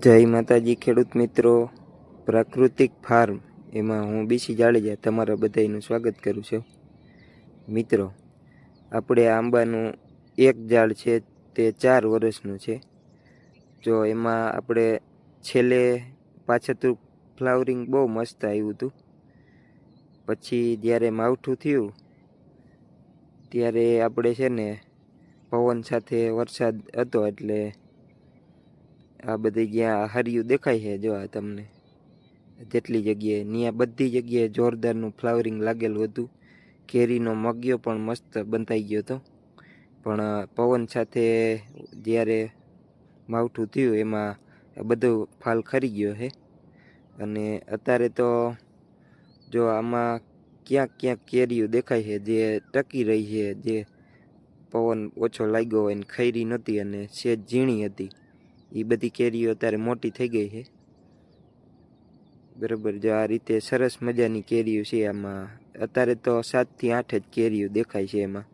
જય માતાજી ખેડૂત મિત્રો, પ્રાકૃતિક ફાર્મ એમાં હું બીસી જાડેજા તમારા બધાનું સ્વાગત કરું છું. મિત્રો, આપણે આંબાનું એક ઝાડ છે તે 4 વર્ષનું છે. જો એમાં આપણે છેલ્લે પાછળનું ફ્લાવરિંગ બહુ મસ્ત આવ્યું હતું. પછી જ્યારે માવઠું થયું ત્યારે આપણે છે ને પવન સાથે વરસાદ હતો એટલે આ બધી જ્યાં હરિયું દેખાય છે, જો આ તમને જેટલી જગ્યાએ ત્યાં બધી જગ્યાએ જોરદારનું ફ્લાવરિંગ લાગેલું હતું. કેરીનો મગ્યો પણ મસ્ત બંધાઈ ગયો હતો. પણ પવન સાથે જ્યારે માવઠું થયું એમાં બધું ફાલ ખરી ગયો છે. અને અત્યારે તો જો આમાં ક્યાંક ક્યાંક કેરીઓ દેખાય છે જે ટકી રહી છે, જે પવન ઓછો લાગ્યો હોય ને ખૈરી નહોતી અને સેજ ઝીણી હતી. એ બધી કેરીઓ અત્યારે મોટી થઈ ગઈ છે. બરાબર, જો આ રીતે સરસ મજાની કેરીઓ છે. આમાં અત્યારે તો 7 થી 8 જ કેરીઓ દેખાય છે એમાં.